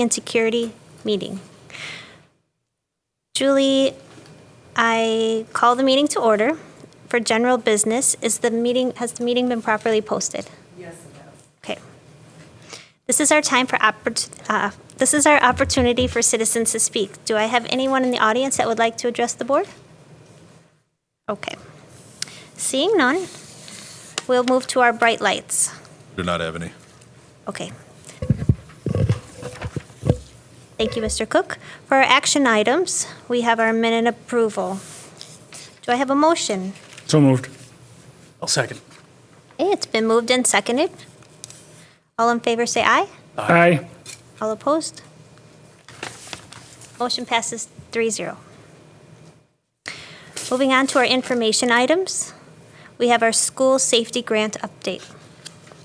and Security meeting. Julie, I call the meeting to order. For general business, has the meeting been properly posted? Yes, it has. Okay. This is our time for this is our opportunity for citizens to speak. Do I have anyone in the audience that would like to address the board? Okay. Seeing none, we'll move to our bright lights. Do not have any. Okay. Thank you, Mr. Cook. For our action items, we have our minute approval. Do I have a motion? So moved. I'll second. Okay, it's been moved and seconded. All in favor say aye. Aye. All opposed? Motion passes 3-0. Moving on to our information items, we have our school safety grant update.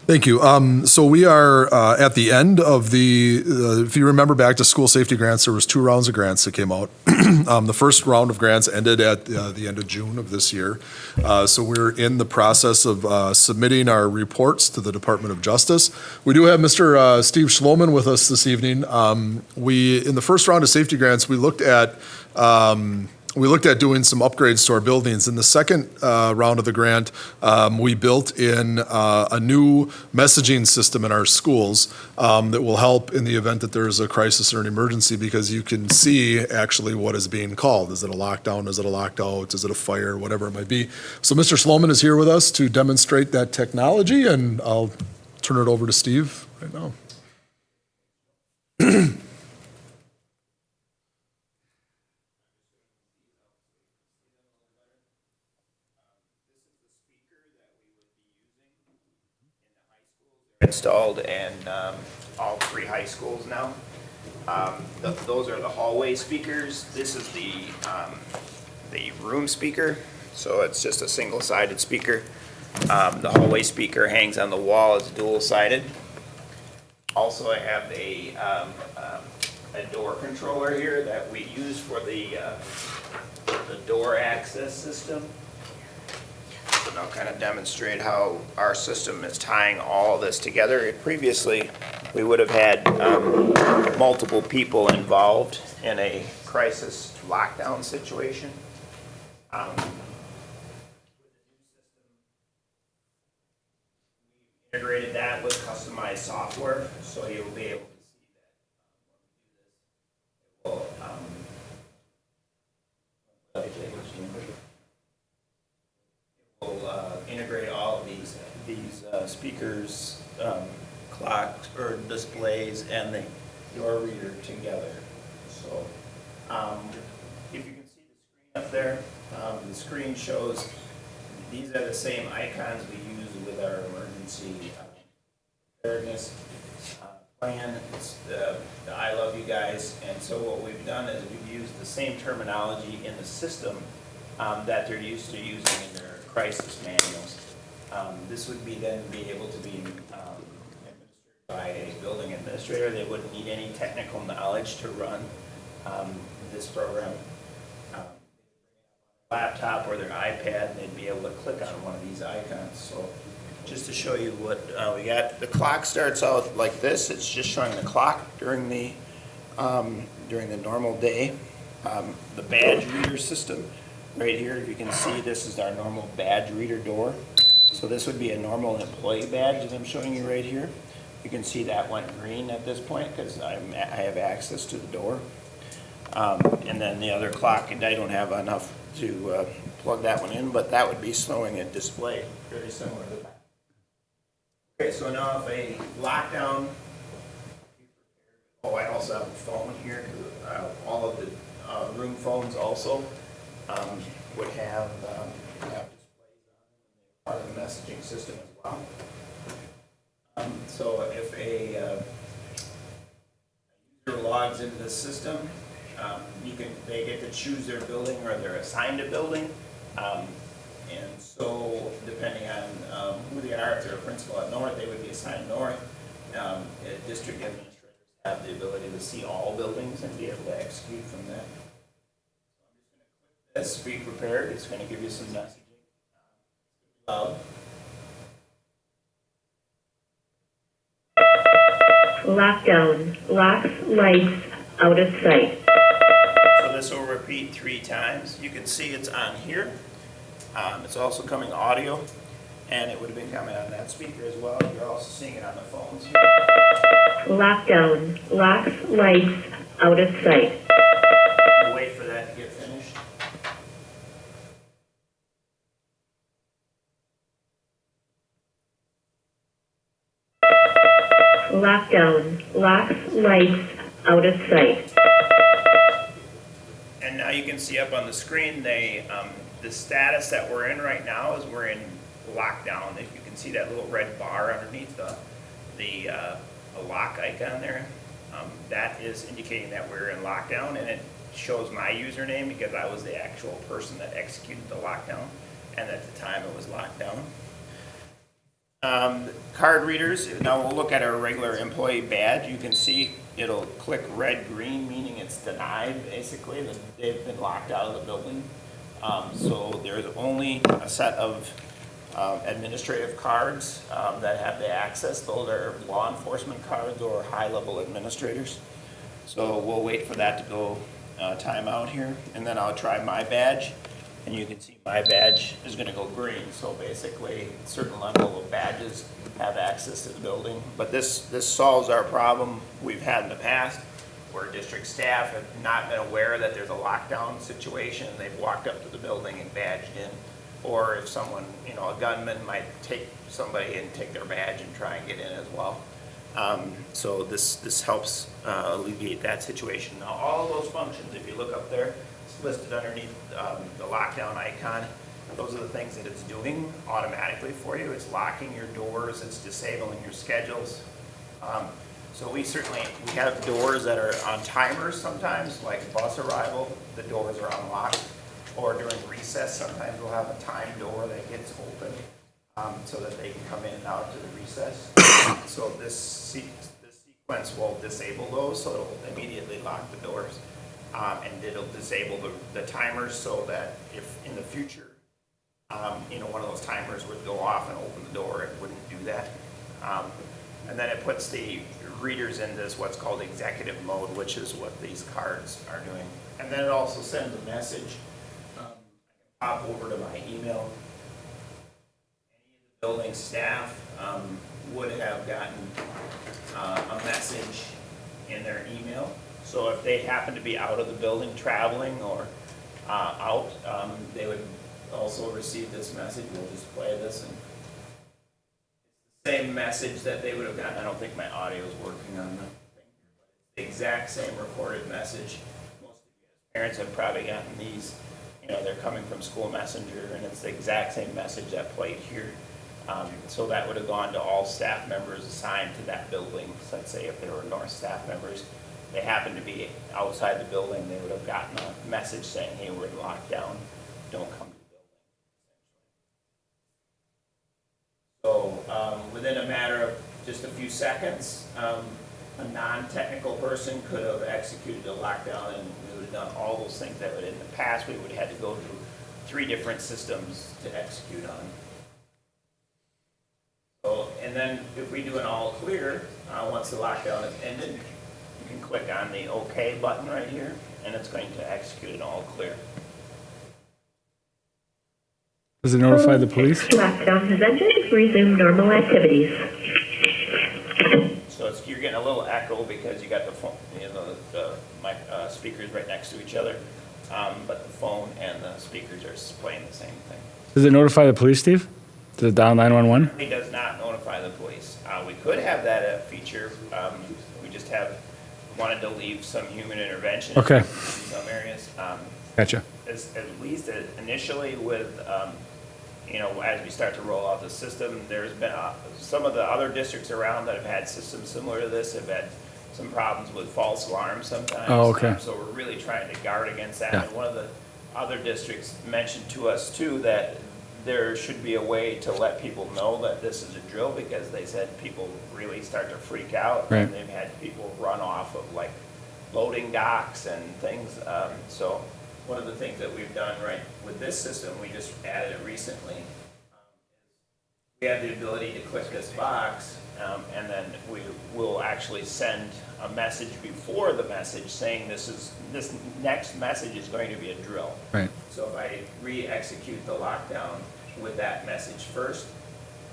Thank you. So we are at the end of if you remember back to school safety grants, there was 2 rounds of grants that came out. The first round of grants ended at the end of June of this year. So we're in the process of submitting our reports to the Department of Justice. We do have Mr. Steve Schloman with us this evening. In the first round of safety grants, we looked at doing some upgrades to our buildings. In the second round of the grant, we built in a new messaging system in our schools that will help in the event that there is a crisis or an emergency, because you can see actually what is being called. Is it a lockdown? Is it a lockout? Is it a fire? Whatever it might be. So Mr. Sloman is here with us to demonstrate that technology, and I'll turn it over to Steve right now. Installed in all 3 high schools now. Those are the hallway speakers. This is the room speaker, so it's just a single-sided speaker. The hallway speaker hangs on the wall, it's dual-sided. Also, I have a door controller here that we use for the door access system. And I'll kind of demonstrate how our system is tying all this together. Previously, we would have had multiple people involved in a crisis lockdown situation. We integrated that with customized software, so you'll be able to see that when we do this, it will integrate all of these speakers, clocks or displays, and the door reader together. So if you can see the screen up there, the screen shows these are the same icons we use with our emergency preparedness plan. It's the I love you guys, and so what we've done is we've used the same terminology in the system that they're used to using in their crisis manuals. This would be able to be administered by a building administrator. They wouldn't need any technical knowledge to run this program. Laptop or their iPad, and they'd be able to click on one of these icons. So just to show you what we got, the clock starts out like this. It's just showing the clock during the normal day. The badge reader system right here, if you can see, this is our normal badge reader door. So this would be a normal employee badge that I'm showing you right here. You can see that went green at this point because I have access to the door. And then the other clock, and I don't have enough to plug that one in, but that would be showing a display very similar to that. Okay, so now if a lockdown, I also have a phone here. All of the room phones also would have displays on part of the messaging system as well. So if a user logs into the system, they get to choose their building, or they're assigned a building. And so depending on who they are, if they're a principal at North, they would be assigned North. District administrators have the ability to see all buildings and be able to execute from that. So I'm just going to click this, be prepared. It's going to give you some messaging. Loud. Lockdown. Locks, lights, out of sight. So this will repeat 3 times. You can see it's on here. It's also coming audio, and it would have been coming on that speaker as well. You're also seeing it on the phones here. Lockdown. Locks, lights, out of sight. We'll wait for that to get finished. Lockdown. Locks, lights, out of sight. And now you can see up on the screen, the status that we're in right now is we're in lockdown. If you can see that little red bar underneath the lock icon there, that is indicating that we're in lockdown, and it shows my username because I was the actual person that executed the lockdown, and at the time it was locked down. Card readers, now we'll look at our regular employee badge. You can see it'll click red, green, meaning it's denied, basically, that they've been locked out of the building. So there's only a set of administrative cards that have the access. Those are law enforcement cards or high-level administrators. So we'll wait for that to go time out here, and then I'll try my badge. And you can see my badge is going to go green. So basically, a certain level of badges have access to the building. But this solves our problem we've had in the past, where district staff have not been aware that there's a lockdown situation, and they've walked up to the building and badged in. Or if someone, a gunman might take somebody and take their badge and try and get in as well. So this helps alleviate that situation. Now, all of those functions, if you look up there, listed underneath the lockdown icon. Those are the things that it's doing automatically for you. It's locking your doors, it's disabling your schedules. So we have doors that are on timers sometimes, like bus arrival, the doors are unlocked. Or during recess, sometimes we'll have a time door that gets open so that they can come in and out to the recess. So this sequence will disable those, so it'll immediately lock the doors. And it'll disable the timers so that if in the future, one of those timers would go off and open the door, it wouldn't do that. And then it puts the readers in this what's called executive mode, which is what these cards are doing. And then it also sends a message. I can pop over to my email. Any of the building staff would have gotten a message in their email. So if they happen to be out of the building traveling or out, they would also receive this message. We'll just play this. And it's the same message that they would have gotten. I don't think my audio is working on the thing here, but it's the exact same recorded message. Most of you as parents have probably gotten these. They're coming from School Messenger, and it's the exact same message that played here. So that would have gone to all staff members assigned to that building. So let's say if there were North staff members, they happen to be outside the building, they would have gotten a message saying, hey, we're in lockdown, don't come to the building. So within a matter of just a few seconds, a non-technical person could have executed a lockdown, and we would have done all those things that in the past we would have had to go through 3 different systems to execute on. So, and then if we do an all clear, once the lockdown is ended, you can click on the OK button right here, and it's going to execute an all clear. Does it notify the police? Lockdown has ended. Resume normal activities. So you're getting a little echo because you got the phone, the mic, speakers right next to each other, but the phone and the speakers are playing the same thing. Does it notify the police, Steve? Does it dial 911? It does not notify the police. We could have that feature. We just wanted to leave some human intervention Okay. in some areas. Gotcha. At least initially with, as we start to roll out the system, there's been some of the other districts around that have had systems similar to this have had some problems with false alarms sometimes. Oh, okay. So we're really trying to guard against that. Yeah. And one of the other districts mentioned to us too that there should be a way to let people know that this is a drill, because they said people really start to freak out. Right. And they've had people run off of like loading docks and things. So one of the things that we've done right with this system, we just added it recently, is we we have the ability to click this box, and then we will actually send a message before the message saying this next message is going to be a drill. Right. So if I re-execute the lockdown with that message first,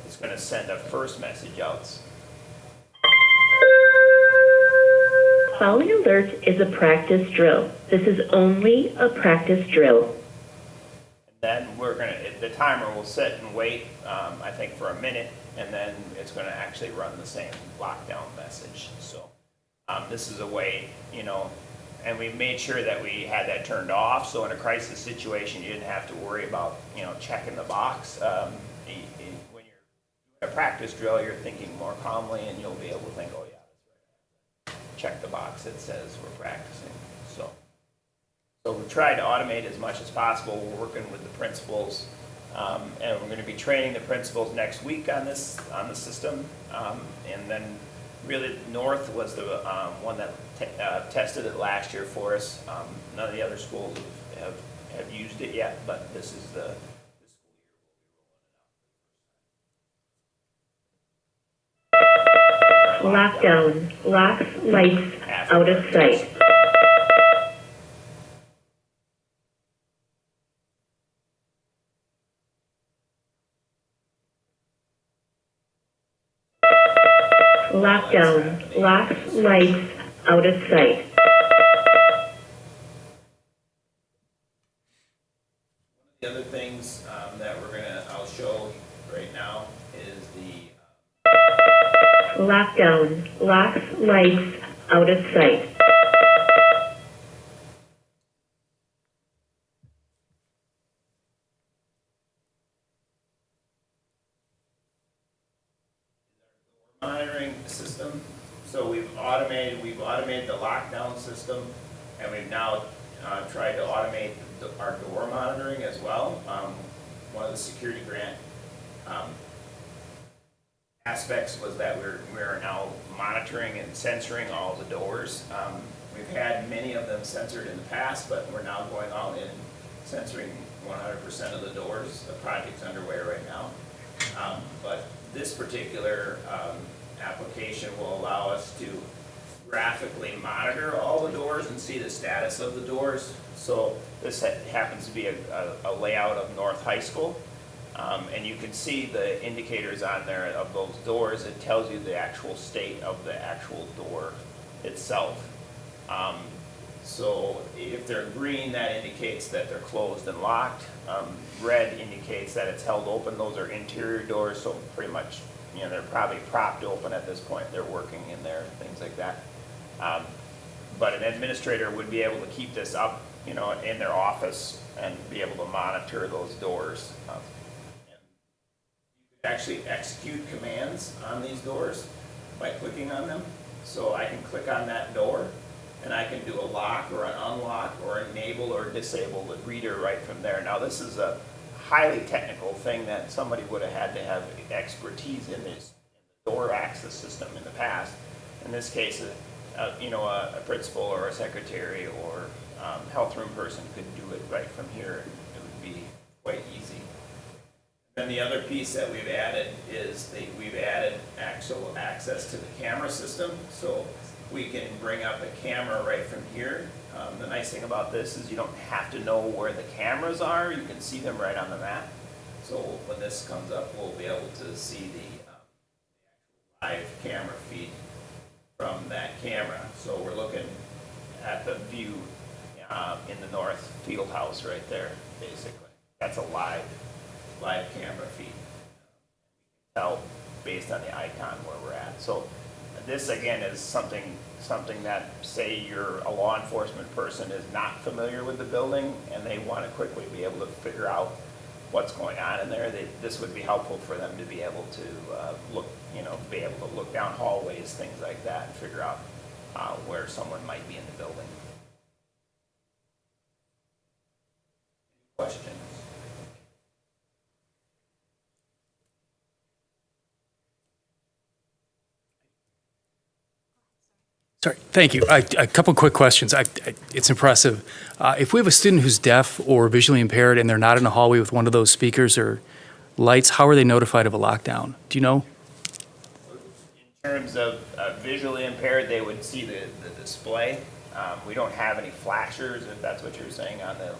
it's going to send a first message out. Following alert is a practice drill. This is only a practice drill. Then the timer will sit and wait, I think for a minute, and then it's going to actually run the same lockdown message. So this is a way, and we made sure that we had that turned off. So in a crisis situation, you didn't have to worry about, checking the box. When you're doing a practice drill, you're thinking more calmly, and you'll be able to think, oh yeah, that's right. Check the box that says we're practicing. So we tried to automate as much as possible. We're working with the principals, and we're going to be training the principals next week on the system. And then really North was the one that tested it last year for us. None of the other schools have used it yet, but this is the school year we'll be rolling it out. Lockdown. Locks, lights, out of sight. Lockdown. Locks, lights, out of sight. The other things that I'll show right now is the Lockdown. Locks, lights, out of sight. monitoring system. So we've automated the lockdown system, and we've now tried to automate our door monitoring as well. One of the security grant aspects was that we're now monitoring and censoring all the doors. We've had many of them censored in the past, but we're now going all in censoring 100% of the doors. The project's underway right now. But this particular application will allow us to graphically monitor all the doors and see the status of the doors. So this happens to be a layout of North High School. And you can see the indicators on there of those doors. It tells you the actual state of the actual door itself. So if they're green, that indicates that they're closed and locked. Red indicates that it's held open. Those are interior doors, so pretty much, they're probably propped open at this point. They're working in there, things like that. But an administrator would be able to keep this up, in their office and be able to monitor those doors. You could actually execute commands on these doors by clicking on them. So I can click on that door, and I can do a lock or an unlock or enable or disable the reader right from there. Now this is a highly technical thing that somebody would have had to have expertise in the door access system in the past. In this case, a principal or a secretary or health room person could do it right from here. It would be quite easy. And the other piece that we've added is we've added actual access to the camera system. So we can bring up a camera right from here. The nice thing about this is you don't have to know where the cameras are. You can see them right on the map. So when this comes up, we'll be able to see the live camera feed from that camera. So we're looking at the view in the north field house right there, basically. That's a live camera feed. Tell based on the icon where we're at. So this again is something that, say you're a law enforcement person is not familiar with the building and they want to quickly be able to figure out what's going on in there. This would be helpful for them to be able to be able to look down hallways, things like that, and figure out where someone might be in the building. Questions? Sorry, thank you. A couple quick questions. It's impressive. If we have a student who's deaf or visually impaired and they're not in a hallway with one of those speakers or lights, how are they notified of a lockdown? Do you know? In terms of visually impaired, they would see the display. We don't have any flashers, if that's what you're saying, on the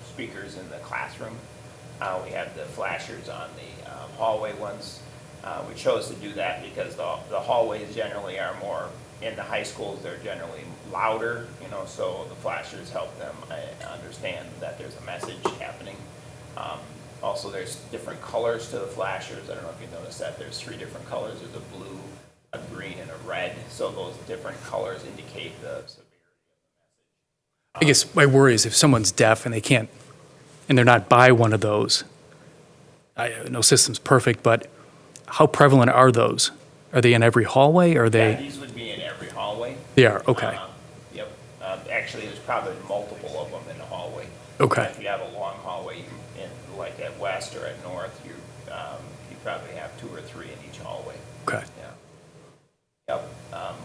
speakers in the classroom. We have the flashers on the hallway ones. We chose to do that because the hallways generally are more, in the high schools, they're generally louder, so the flashers help them understand that there's a message happening. Also, there's different colors to the flashers. I don't know if you noticed that. There's 3 different colors. There's a blue, a green, and a red. So those different colors indicate the severity of the message. I guess my worry is if someone's deaf and they can't, and they're not by one of those, no system's perfect, but how prevalent are those? Are they in every hallway, or are they? Yeah, these would be in every hallway. They are, okay. Yep. Actually, there's probably multiple of them in the hallway. Okay. If you have a long hallway, like at west or at north, you probably have 2 or 3 in each hallway. Okay. Yeah. Yep.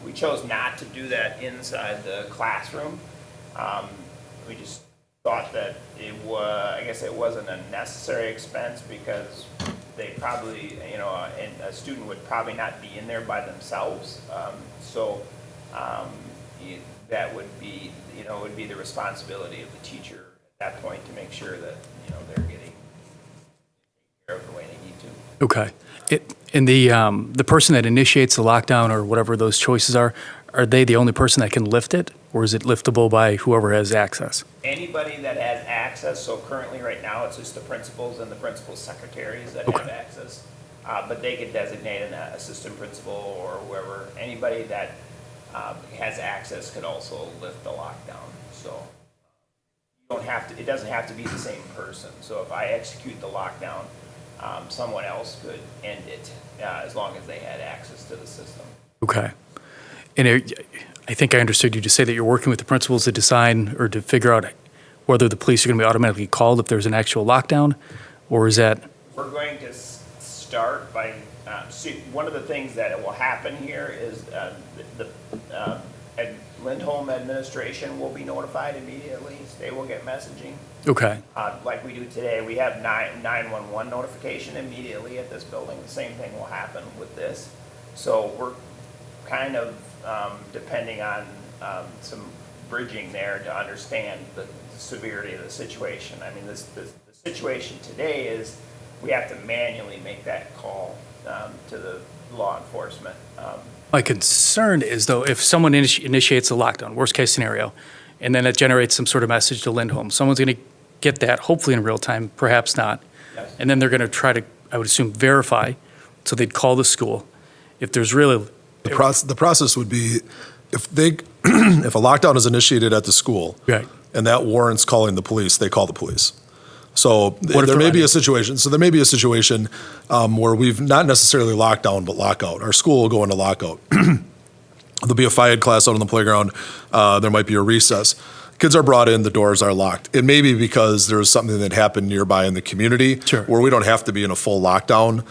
We chose not to do that inside the classroom. We just thought that I guess it wasn't a necessary expense because they probably, and a student would probably not be in there by themselves. That would be, would be the responsibility of the teacher at that point to make sure that, they're getting taken care of the way they need to. Okay. And the person that initiates the lockdown or whatever those choices are they the only person that can lift it, or is it liftable by whoever has access? Anybody that has access, so currently right now it's just the principals and the principal secretaries that Okay. have access. But they could designate an assistant principal or whoever, anybody that has access could also lift the lockdown. So you don't have to, it doesn't have to be the same person. So if I execute the lockdown, someone else could end it as long as they had access to the system. Okay. And I think I understood you to say that you're working with the principals to decide or to figure out whether the police are going to be automatically called if there's an actual lockdown, or is that? We're going to start by, one of the things that will happen here is the Lindholm administration will be notified immediately. They will get messaging. Okay. Like we do today, we have 911 notification immediately at this building. The same thing will happen with this. So we're kind of depending on some bridging there to understand the severity of the situation. I mean, the situation today is we have to manually make that call to the law enforcement. My concern is, though, if someone initiates a lockdown, worst case scenario, and then it generates some sort of message to Lindholm, someone's going to get that, hopefully in real time, perhaps not. Yes. And then they're going to try to, I would assume, verify. So they'd call the school. If there's really. The process would be if if a lockdown is initiated at the school, Right. and that warrants calling the police, they call the police. So What if there may they're be a situation. So there may be a situation where we've not necessarily locked down, but lockout. Our school will go into lockout. There'll be a FIAD class out on the playground. There might be a recess. Kids are brought in, the doors are locked. It may be because there's something that happened nearby in the community Sure. where we don't have to be in a full lockdown.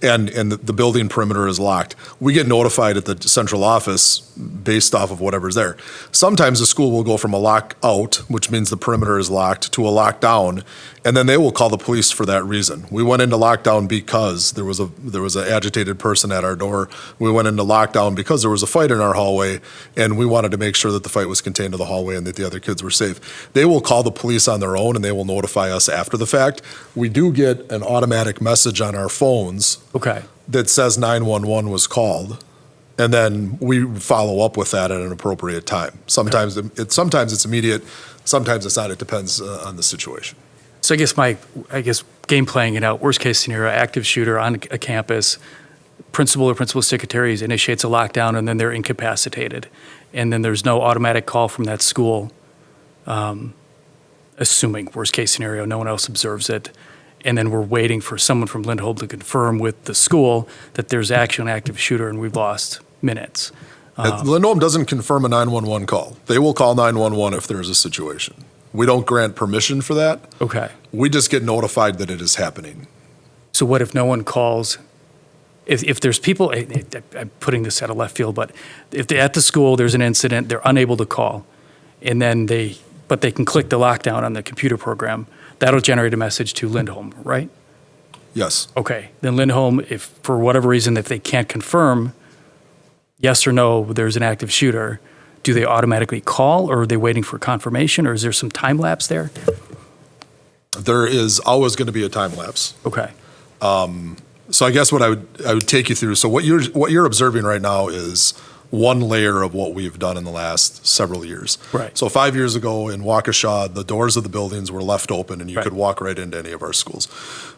And the building perimeter is locked. We get notified at the central office based off of whatever's there. Sometimes the school will go from a lockout, which means the perimeter is locked, to a lockdown, and then they will call the police for that reason. We went into lockdown because there was an agitated person at our door. We went into lockdown because there was a fight in our hallway, and we wanted to make sure that the fight was contained to the hallway and that the other kids were safe. They will call the police on their own, and they will notify us after the fact. We do get an automatic message on our phones Okay. that says 911 was called, and then we follow up with that at an appropriate time. Sometimes it's immediate, sometimes it's not. It depends on the situation. So I guess game playing it out, worst case scenario, active shooter on a campus, principal or principal secretaries initiates a lockdown and then they're incapacitated. And then there's no automatic call from that school, assuming worst case scenario, no one else observes it. And then we're waiting for someone from Lindholm to confirm with the school that there's actually an active shooter and we've lost minutes. Lindholm doesn't confirm a 911 call. They will call 911 if there's a situation. We don't grant permission for that. Okay. We just get notified that it is happening. So what if no one calls? If there's people, I'm putting this out of left field, but if at the school there's an incident, they're unable to call, and then they but they can click the lockdown on the computer program. That'll generate a message to Lindholm, right? Yes. Okay. Then Lindholm, if for whatever reason, if they can't confirm yes or no, there's an active shooter, do they automatically call, or are they waiting for confirmation, or is there some time lapse there? There is always going to be a time lapse. Okay. So I guess what I would take you through. So what you're observing right now is one layer of what we've done in the last several years. Right. So 5 years ago in Waukesha, the doors of the buildings were left open and you Right. could walk right into any of our schools.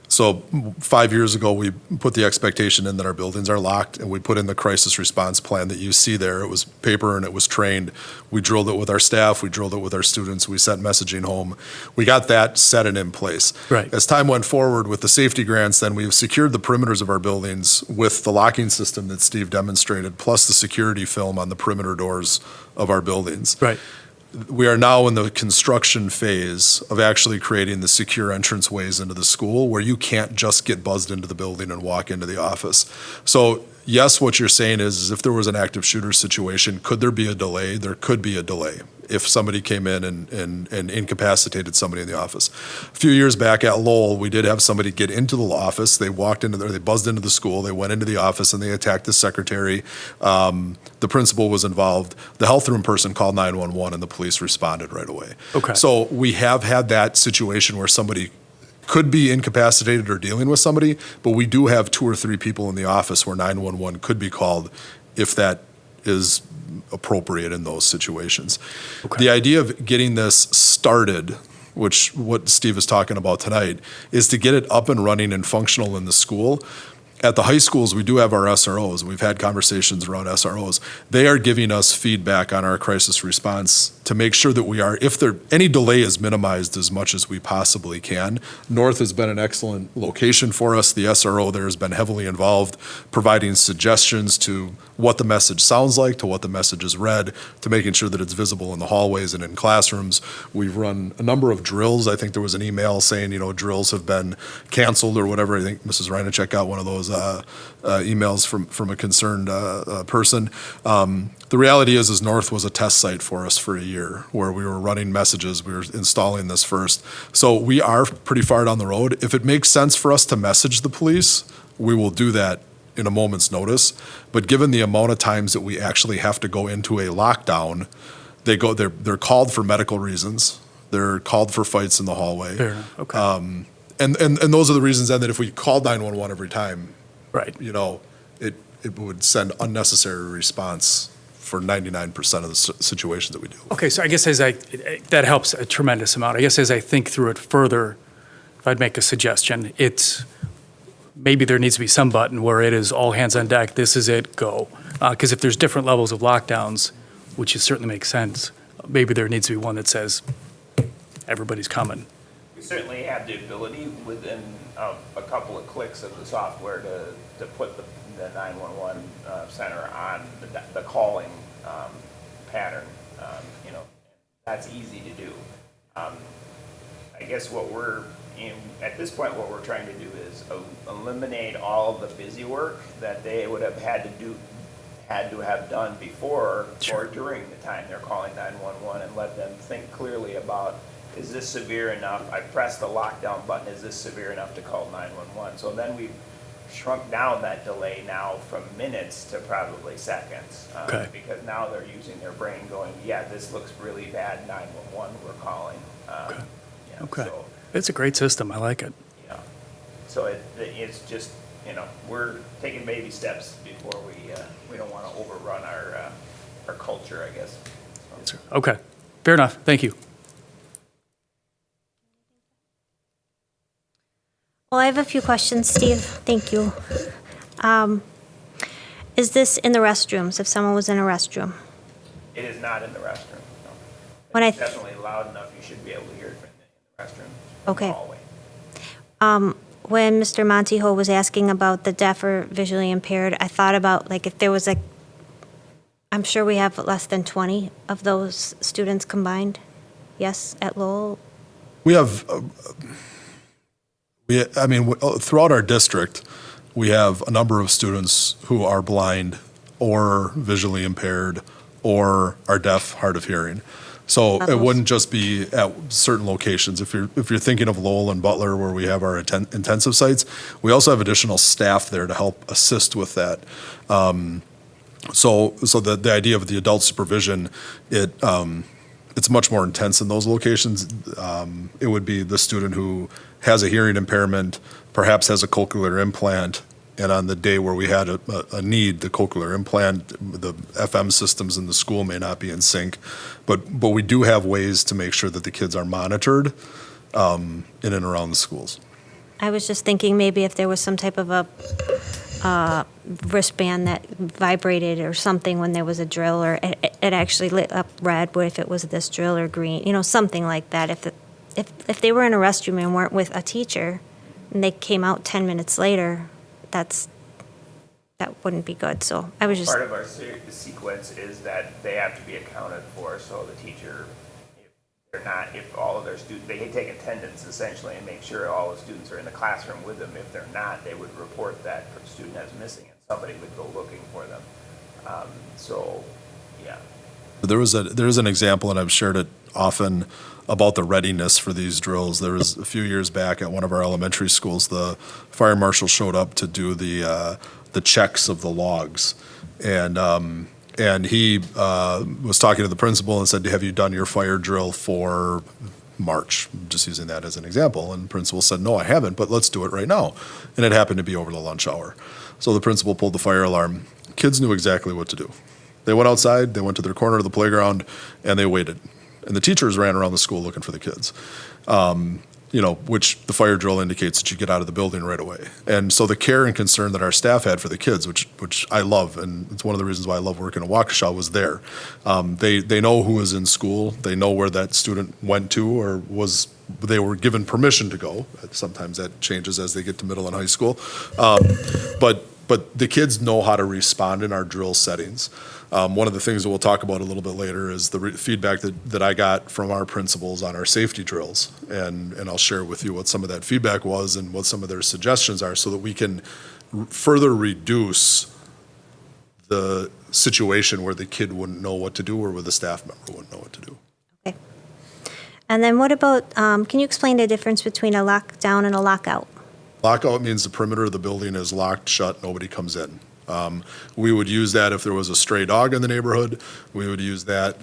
So 5 years ago, we put the expectation in that our buildings are locked, and we put in the crisis response plan that you see there. It was paper and it was trained. We drilled it with our staff. We drilled it with our students. We sent messaging home. We got that set and in place. Right. As time went forward with the safety grants, then we've secured the perimeters of our buildings with the locking system that Steve demonstrated, plus the security film on the perimeter doors of our buildings. Right. We are now in the construction phase of actually creating the secure entranceways into the school where you can't just get buzzed into the building and walk into the office. So yes, what you're saying is if there was an active shooter situation, could there be a delay? There could be a delay if somebody came in and incapacitated somebody in the office. A few years back at Lowell, we did have somebody get into the office. They walked into there, they buzzed into the school, they went into the office and they attacked the secretary. The principal was involved. The health room person called 911 and the police responded right away. Okay. So we have had that situation where somebody could be incapacitated or dealing with somebody, but we do have 2 or 3 people in the office where 911 could be called if that is appropriate in those situations. Okay. The idea of getting this started, which what Steve is talking about tonight, is to get it up and running and functional in the school. At the high schools, we do have our SROs. We've had conversations around SROs. They are giving us feedback on our crisis response to make sure that we are, if there, any delay is minimized as much as we possibly can. North has been an excellent location for us. The SRO there has been heavily involved, providing suggestions to what the message sounds like, to what the message is read, to making sure that it's visible in the hallways and in classrooms. We've run a number of drills. I think there was an email saying, drills have been canceled or whatever. I think Mrs. Reinacek got one of those emails from a concerned person. The reality is North was a test site for us for a year where we were running messages. We were installing this first. So we are pretty far down the road. If it makes sense for us to message the police, we will do that in a moment's notice. But given the amount of times that we actually have to go into a lockdown, they're called for medical reasons. They're called for fights in the hallway. Fair enough. Okay. And those are the reasons then that if we called 911 every time, Right. it would send unnecessary response for 99% of the situations that we do. Okay, so I guess that helps a tremendous amount. I guess as I think through it further, if I'd make a suggestion, it's maybe there needs to be some button where it is all hands on deck, this is it, go. Because if there's different levels of lockdowns, which certainly makes sense, maybe there needs to be one that says everybody's coming. We certainly have the ability within a couple of clicks of the software to put the 911 center on the calling pattern. That's easy to do. I guess at this point, what we're trying to do is eliminate all of the busy work that they would have had to have done before or during the time they're calling 911, and let them think clearly about, is this severe enough? I pressed the lockdown button. Is this severe enough to call 911? So then we've shrunk down that delay now from minutes to probably seconds. Okay. Because now they're using their brain going, yeah, this looks really bad, 911, we're calling. Okay. Yeah, Okay. So, It's a great system. I like it. yeah. So it's just, we're taking baby steps before we don't want to overrun our culture, I guess. So. Okay. Fair enough. Thank you. Well, I have a few questions, Steve. Thank you. Is this in the restrooms, if someone was in a restroom? It is not in the restroom, no. When It's I- definitely loud enough, you should be able to hear it in the restroom. Okay. Hallway. When Mr. Montijo was asking about the deaf or visually impaired, I thought about, if there was I'm sure we have less than 20 of those students combined, yes, at Lowell? We have, throughout our district, we have a number of students who are blind or visually impaired or are deaf, hard of hearing. So it levels. wouldn't just be at certain locations. If you're thinking of Lowell and Butler, where we have our intensive sites, we also have additional staff there to help assist with that. So the idea of the adult supervision, it's much more intense in those locations. It would be the student who has a hearing impairment, perhaps has a cochlear implant, and on the day where we had a need, the cochlear implant, the FM systems in the school may not be in sync, but we do have ways to make sure that the kids are monitored in and around the schools. I was just thinking maybe if there was some type of a wristband that vibrated or something when there was a drill, or it actually lit up red, what if it was this drill, or green, something like that. If they were in a restroom and weren't with a teacher and they came out 10 minutes later, that wouldn't be good. So I was just, Part of our sequence is that they have to be accounted for, so the teacher, if all of their students, they take attendance essentially and make sure all the students are in the classroom with them. If they're not, they would report that student as missing, and somebody would go looking for them. So, yeah. There is an example, and I've shared it often, about the readiness for these drills. There was a few years back at one of our elementary schools, the fire marshal showed up to do the checks of the logs, and he was talking to the principal and said, "Have you done your fire drill for March?" Just using that as an example. And the principal said, "No, I haven't, but let's do it right now." And it happened to be over the lunch hour. So the principal pulled the fire alarm. Kids knew exactly what to do. They went outside, they went to their corner of the playground, and they waited. And the teachers ran around the school looking for the kids, which the fire drill indicates that you get out of the building right away. And so the care and concern that our staff had for the kids, which I love, and it's one of the reasons why I love working at Waukesha, was there. They know who was in school. They know where that student went to or they were given permission to go. Sometimes that changes as they get to middle and high school. But the kids know how to respond in our drill settings. One of the things that we'll talk about a little bit later is the feedback that I got from our principals on our safety drills. And I'll share with you what some of that feedback was and what some of their suggestions are so that we can further reduce the situation where the kid wouldn't know what to do or where the staff member wouldn't know what to do. okay. And then what about, can you explain the difference between a lockdown and a lockout? Lockout means the perimeter of the building is locked shut, nobody comes in. We would use that if there was a stray dog in the neighborhood. We would use that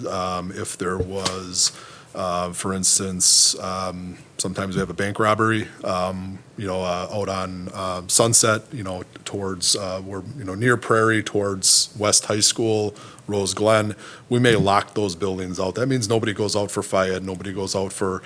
if there was, for instance, sometimes we have a bank robbery, out on Sunset, towards, we're, near Prairie towards West High School, Rose Glen. We may lock those buildings out. That means nobody goes out for FIAD, nobody goes out for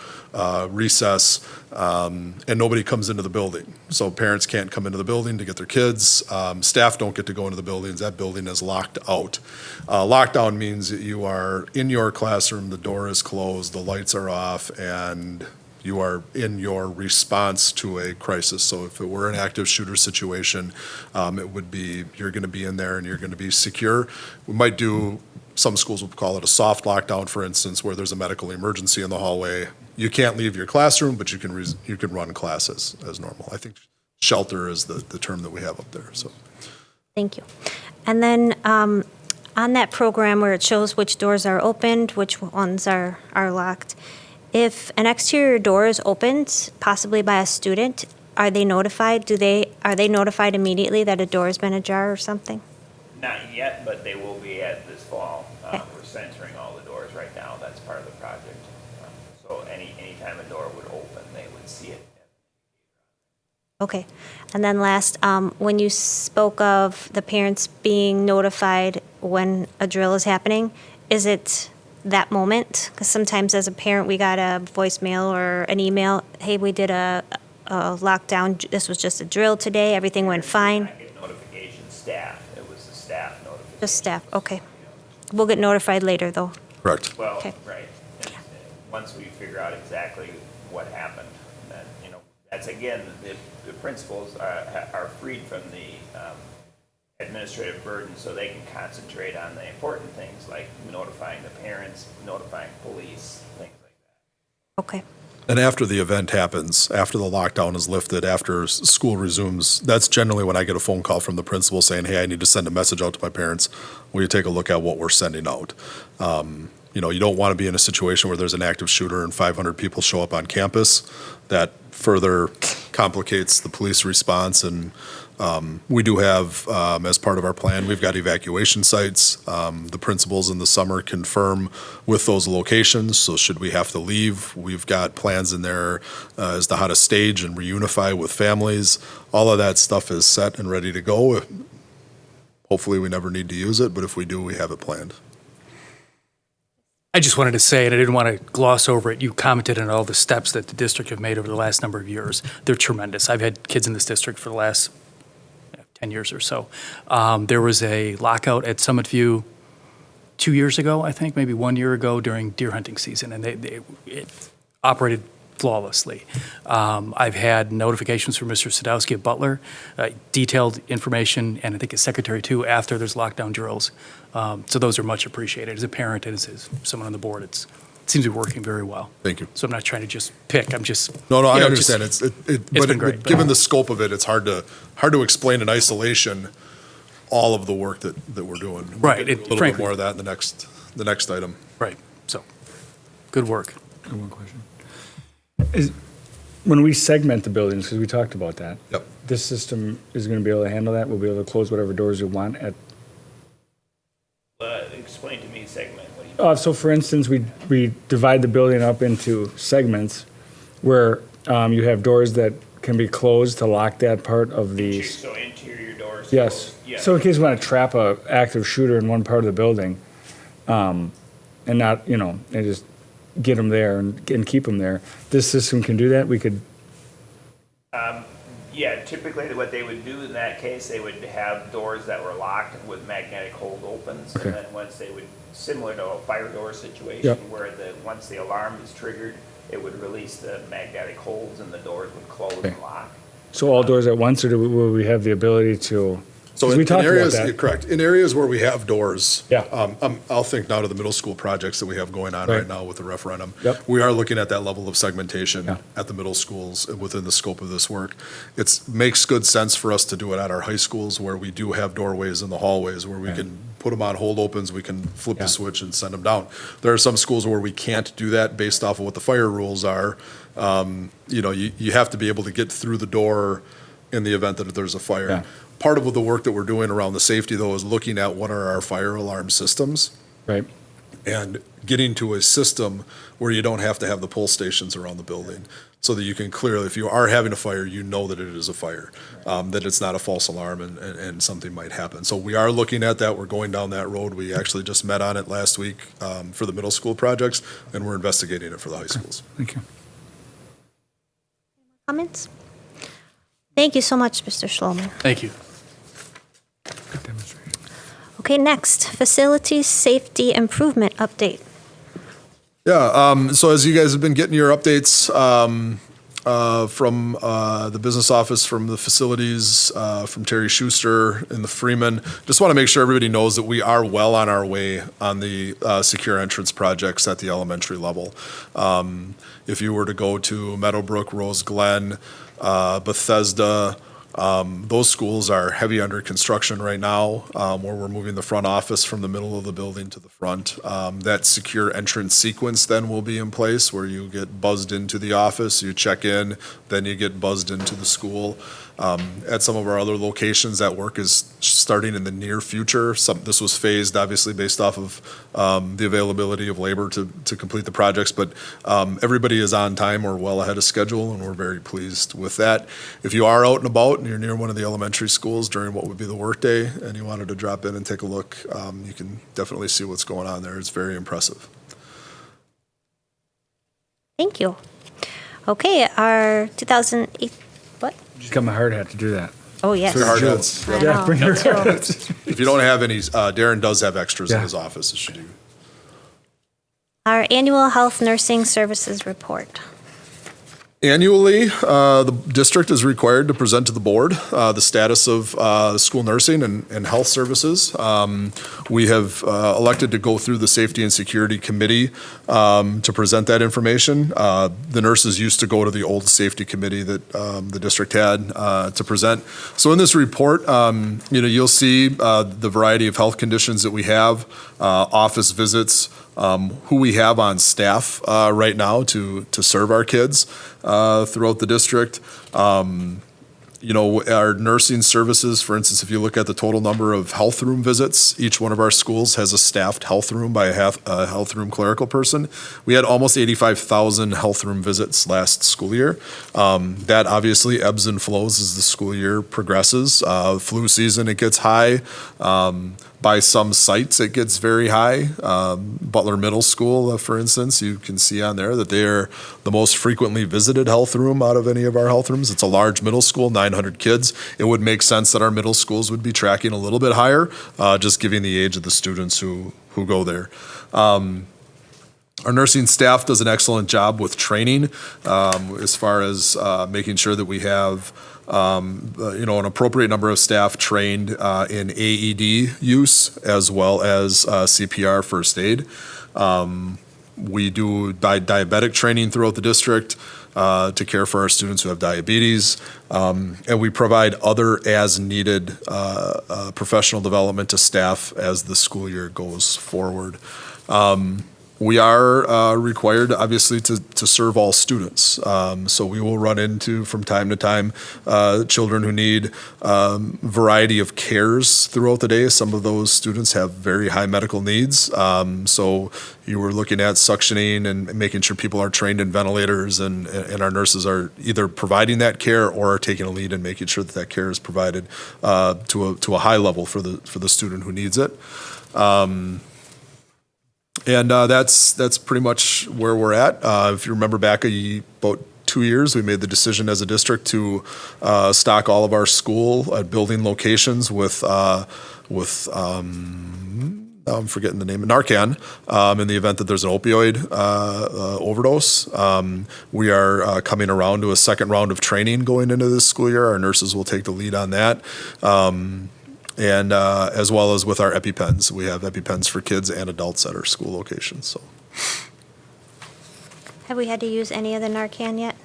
recess, and nobody comes into the building. So parents can't come into the building to get their kids. Staff don't get to go into the buildings. That building is locked out. Lockdown means that you are in your classroom, the door is closed, the lights are off, and you are in your response to a crisis. So if it were an active shooter situation, it would be, you're going to be in there and you're going to be secure. We might do, some schools would call it a soft lockdown, for instance, where there's a medical emergency in the hallway. You can't leave your classroom, but you can run classes as normal. I think shelter is the term that we have up there. So, Thank you. And then on that program where it shows which doors are opened, which ones are locked, if an exterior door is opened, possibly by a student, are they notified? Are they notified immediately that a door has been ajar or something? Not yet, but they will be at this fall. Okay. We're censoring all the doors right now. That's part of the project. So anytime a door would open, they would see it. Okay. And then last, when you spoke of the parents being notified when a drill is happening, is it that moment? Because sometimes as a parent, we got a voicemail or an email, hey, we did a lockdown, this was just a drill today, everything went fine. I get notification staff. It was the staff notification. Just staff, okay. We'll get notified later, though. correct. Well, Okay. right. And once we figure out exactly what happened, then, that's again, the principals are freed from the administrative burden, so they can concentrate on the important things like notifying the parents, notifying police, things like that. Okay. And after the event happens, after the lockdown is lifted, after school resumes, that's generally when I get a phone call from the principal saying, hey, I need to send a message out to my parents. Will you take a look at what we're sending out? You don't want to be in a situation where there's an active shooter and 500 people show up on campus. That further complicates the police response. And we do have, as part of our plan, we've got evacuation sites. The principals in the summer confirm with those locations. So should we have to leave, we've got plans in there as to how to stage and reunify with families. All of that stuff is set and ready to go. Hopefully we never need to use it, but if we do, we have it planned. I just wanted to say, and I didn't want to gloss over it, you commented on all the steps that the district have made over the last number of years. They're tremendous. I've had kids in this district for the last 10 years or so. There was a lockout at Summit View 2 years ago, I think, maybe 1 year ago during deer hunting season, and it operated flawlessly. I've had notifications from Mr. Sadowski at Butler, detailed information, and I think his secretary too, after there's lockdown drills. So those are much appreciated. As a parent and as someone on the board, it seems to be working very well. Thank you. So I'm not trying to just pick, I'm just. No, I you know, understand. just- But been great. given the scope of it, it's hard to explain in isolation all of the work that we're doing. We'll Right, get a little bit frankly. more of that in the next item. Right, so, good work. One question. When we segment the buildings, because we talked about that. Yep. This system is going to be able to handle that? We'll be able to close whatever doors we want at. Explain to me segment, what do you So for instance, we divide the building up into segments where you have doors that can be closed to lock that part of the. So interior doors? Yes. Yes. So in case we want to trap a active shooter in one part of the building, and not, and just get them there and keep them there. This system can do that. We could. Yeah, typically what they would do in that case, they would have doors that were locked with magnetic hold opens. Okay. And then once they would, similar to a fire door situation Yep. where once the alarm is triggered, it would release the magnetic holds and the doors would close Okay. and lock. So all doors at once, or will we have the ability to? So 'cause in we talked areas, about that. correct, in areas where we have doors. Yeah. I'll think now to the middle school projects that we have going on Right. right now with the referendum. Yep. We are looking at that level of segmentation Yeah. at the middle schools within the scope of this work. Makes good sense for us to do it at our high schools where we do have doorways in the hallways where we Right. can put them on hold opens, we can flip Yeah. the switch and send them down. There are some schools where we can't do that based off of what the fire rules are. You have to be able to get through the door in the event that there's a fire. Yeah. Part of the work that we're doing around the safety, though, is looking at what are our fire alarm systems Right. and getting to a system where you don't have to have the pull stations around the building so that you can clearly, if you are having a fire, you know that it is a fire, that it's not a false alarm and something might happen. So we are looking at that. We're going down that road. We actually just met on it last week for the middle school projects, and we're investigating it for the high schools. Thank you. Comments? Thank you so much, Mr. Schloman. Thank you. Good demonstration. Okay, next, facilities safety improvement update. Yeah, so as you guys have been getting your updates from the business office, from the facilities, from Terry Schuster and the Freeman, just want to make sure everybody knows that we are well on our way on the secure entrance projects at the elementary level. If you were to go to Meadowbrook, Rose Glen, Bethesda, those schools are heavy under construction right now, where we're moving the front office from the middle of the building to the front. That secure entrance sequence then will be in place where you get buzzed into the office, you check in, then you get buzzed into the school. At some of our other locations, that work is starting in the near future. This was phased, obviously, based off of the availability of labor to complete the projects, but everybody is on time or well ahead of schedule, and we're very pleased with that. If you are out and about and you're near one of the elementary schools during what would be the workday, and you wanted to drop in and take a look, you can definitely see what's going on there. It's very impressive. Thank you. Okay, our 2008, what? Just got my hard hat to do that. Oh, yes. Hard hats. I Yeah, know, bring me your too. If you don't have any, Darren does have extras in Yeah. his office. Should you? Our annual health nursing services report. Annually, the district is required to present to the board the status of school nursing and health services. We have elected to go through the Safety and Security Committee to present that information. The nurses used to go to the old safety committee that the district had to present. So in this report, you'll see the variety of health conditions that we have, office visits, who we have on staff right now to serve our kids throughout the district. Our nursing services, for instance, if you look at the total number of health room visits, each one of our schools has a staffed health room by a health room clerical person. We had almost 85,000 health room visits last school year. That obviously ebbs and flows as the school year progresses. Flu season, it gets high. By some sites, it gets very high. Butler Middle School, for instance, you can see on there that they're the most frequently visited health room out of any of our health rooms. It's a large middle school, 900 kids. It would make sense that our middle schools would be tracking a little bit higher, just given the age of the students who go there. Our nursing staff does an excellent job with training as far as making sure that we have an appropriate number of staff trained in AED use as well as CPR first aid. We do diabetic training throughout the district to care for our students who have diabetes. And we provide other as needed professional development to staff as the school year goes forward. We are required, obviously, to serve all students. So we will run into, from time to time, children who need variety of cares throughout the day. Some of those students have very high medical needs. So you were looking at suctioning and making sure people are trained in ventilators, and our nurses are either providing that care or are taking a lead in making sure that care is provided to a high level for the student who needs it. And that's pretty much where we're at. If you remember back about 2 years, we made the decision as a district to stock all of our school at building locations with I'm forgetting the name, Narcan, in the event that there's an opioid overdose. We are coming around to a second round of training going into this school year. Our nurses will take the lead on that. And as well as with our EpiPens. We have EpiPens for kids and adults at our school locations. So, Have we had to use any of the Narcan yet?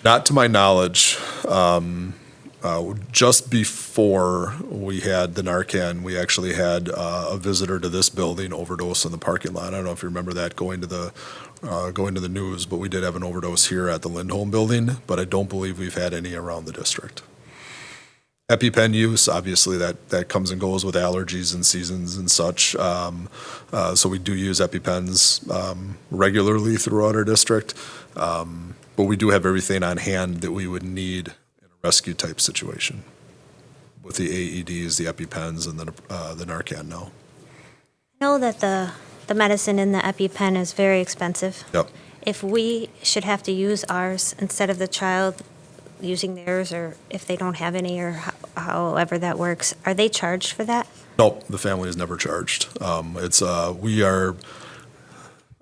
not to my knowledge. Just before we had the Narcan, we actually had a visitor to this building overdose in the parking lot. I don't know if you remember that going to the news, but we did have an overdose here at the Lindholm building. But I don't believe we've had any around the district. EpiPen use, obviously, that comes and goes with allergies and seasons and such. So we do use EpiPens regularly throughout our district. But we do have everything on hand that we would need in a rescue type situation with the AEDs, the EpiPens, and the Narcan now. I know that the medicine in the EpiPen is very expensive. Yep. If we should have to use ours instead of the child using theirs, or if they don't have any, or however that works, are they charged for that? Nope, the family is never charged.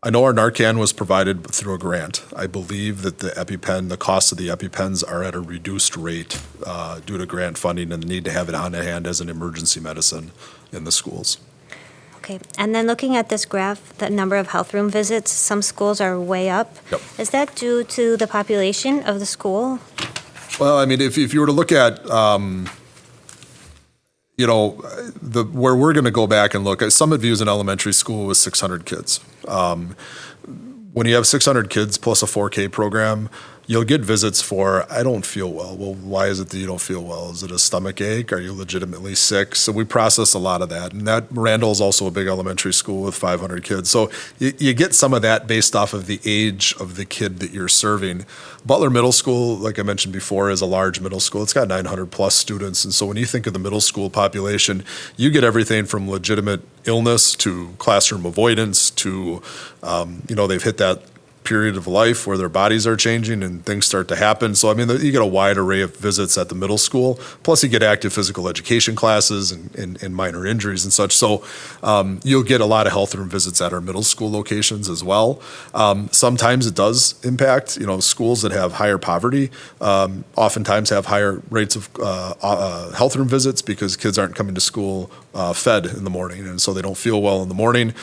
I know our Narcan was provided through a grant. I believe that the cost of the EpiPens are at a reduced rate due to grant funding and the need to have it on hand as an emergency medicine in the schools. Okay, and then looking at this graph, the number of health room visits, some schools are way up. Yep. Is that due to the population of the school? Well, I mean, if you were to look at, where we're going to go back and look at, Summit View is an elementary school with 600 kids. When you have 600 kids plus a 4K program, you'll get visits for, I don't feel well. Well, why is it that you don't feel well? Is it a stomach ache? Are you legitimately sick? So we process a lot of that. And Randall is also a big elementary school with 500 kids. So you get some of that based off of the age of the kid that you're serving. Butler Middle School, like I mentioned before, is a large middle school. It's got 900 plus students. And so when you think of the middle school population, you get everything from legitimate illness to classroom avoidance to, they've hit that period of life where their bodies are changing and things start to happen. So, I mean, you get a wide array of visits at the middle school, plus you get active physical education classes and minor injuries and such. So you'll get a lot of health room visits at our middle school locations as well. Sometimes it does impact, schools that have higher poverty, oftentimes have higher rates of health room visits because kids aren't coming to school fed in the morning, and so they don't feel well in the morning.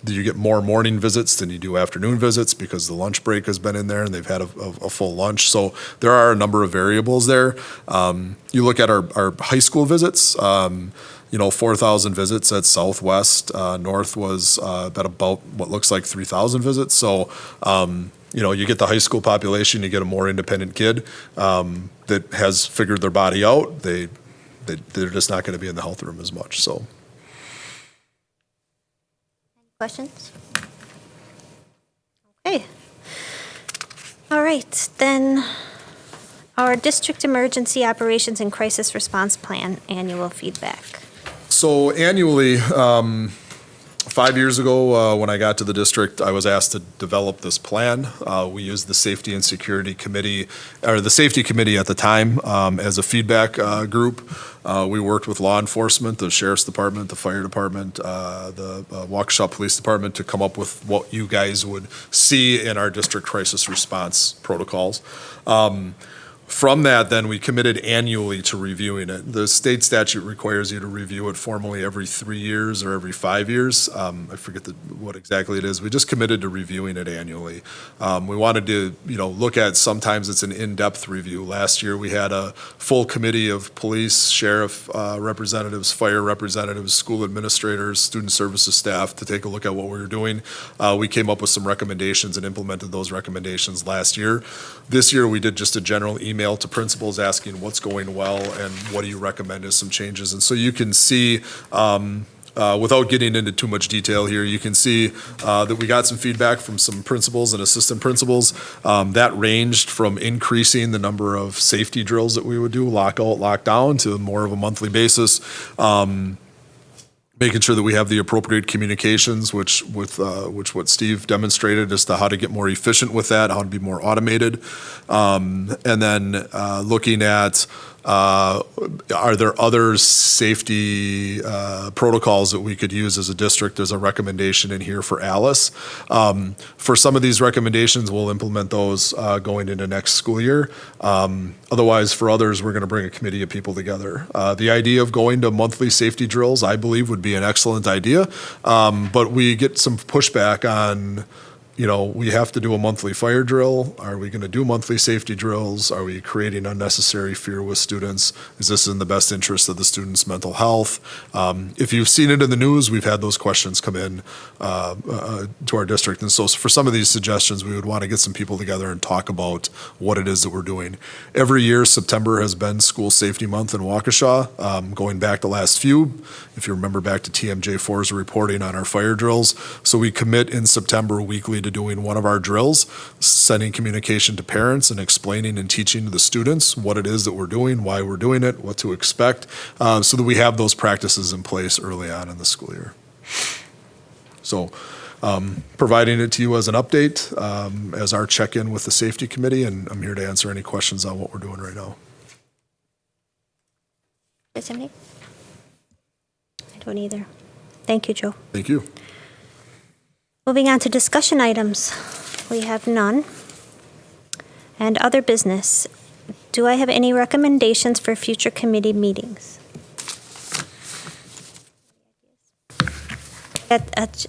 You get more morning visits than you do afternoon visits because the lunch break has been in there and they've had a full lunch. So there are a number of variables there. You look at our high school visits, 4,000 visits at Southwest. North was at about what looks like 3,000 visits. So, you get the high school population, you get a more independent kid that has figured their body out. They're just not going to be in the health room as much. So. Questions? Okay. All right, then our District Emergency Operations and Crisis Response Plan annual feedback. So annually, 5 years ago, when I got to the district, I was asked to develop this plan. We used the Safety and Security Committee, or the Safety Committee at the time, as a feedback group. We worked with law enforcement, the Sheriff's Department, the Fire Department, the Waukesha Police Department to come up with what you guys would see in our district crisis response protocols. From that, then, we committed annually to reviewing it. The state statute requires you to review it formally every 3 years or every 5 years. I forget what exactly it is. We just committed to reviewing it annually. We wanted to, look at, sometimes it's an in-depth review. Last year, we had a full committee of police, sheriff representatives, fire representatives, school administrators, student services staff to take a look at what we were doing. We came up with some recommendations and implemented those recommendations last year. This year, we did just a general email to principals asking what's going well and what do you recommend as some changes. And so you can see, without getting into too much detail here, you can see that we got some feedback from some principals and assistant principals. That ranged from increasing the number of safety drills that we would do, lockout, lockdown, to more of a monthly basis. Making sure that we have the appropriate communications, which what Steve demonstrated as to how to get more efficient with that, how to be more automated, and then looking at are there other safety protocols that we could use as a district? There's a recommendation in here for Alice. For some of these recommendations, we'll implement those going into next school year. Otherwise, for others, we're going to bring a committee of people together. The idea of going to monthly safety drills, I believe, would be an excellent idea, but we get some pushback on, we have to do a monthly fire drill. Are we going to do monthly safety drills? Are we creating unnecessary fear with students? Is this in the best interest of the students' mental health? If you've seen it in the news, we've had those questions come in to our district. And so for some of these suggestions, we would want to get some people together and talk about what it is that we're doing. Every year, September has been School Safety Month in Waukesha, going back the last few. If you remember back to TMJ4's reporting on our fire drills. So we commit in September weekly to doing one of our drills, sending communication to parents and explaining and teaching to the students what it is that we're doing, why we're doing it, what to expect, so that we have those practices in place early on in the school year. So providing it to you as an update, as our check-in with the safety committee, and I'm here to answer any questions on what we're doing right now. Does anybody? I don't either. Thank you, Joe. Thank you. Moving on to discussion items. We have none. And other business. Do I have any recommendations for future committee meetings? I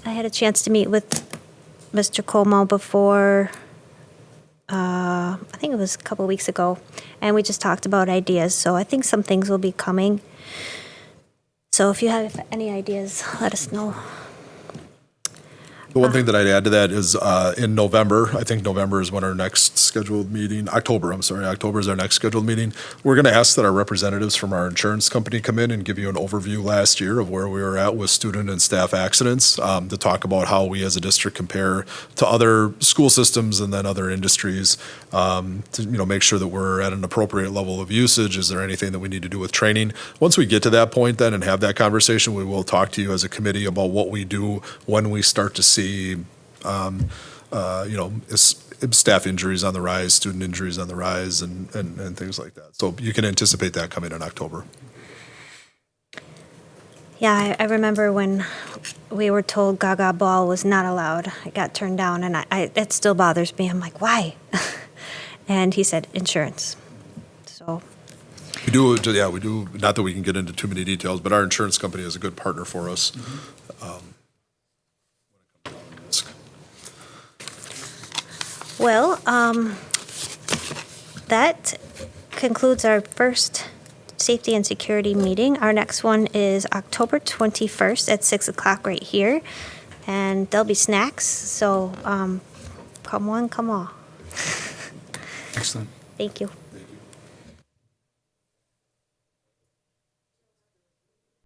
had a chance to meet with Mr. Como before, I think it was a couple weeks ago, and we just talked about ideas. So I think some things will be coming. So if you have any ideas, let us know. The one thing that I'd add to that is in November, I think November is when our next scheduled meeting, October is our next scheduled meeting. We're going to ask that our representatives from our insurance company come in and give you an overview last year of where we were at with student and staff accidents, to talk about how we as a district compare to other school systems and then other industries, to make sure that we're at an appropriate level of usage. Is there anything that we need to do with training? Once we get to that point then and have that conversation, we will talk to you as a committee about what we do when we start to see staff injuries on the rise, student injuries on the rise, and things like that. So you can anticipate that coming in October. Yeah, I remember when we were told Gaga Ball was not allowed. It got turned down, and it still bothers me. I'm like, why? And he said, insurance. So, We do, not that we can get into too many details, but our insurance company is a good partner for us. well, that concludes our first safety and security meeting. Our next one is October 21st at 6 o'clock right here. And there'll be snacks, so come on, come on. Excellent. Thank you. Thank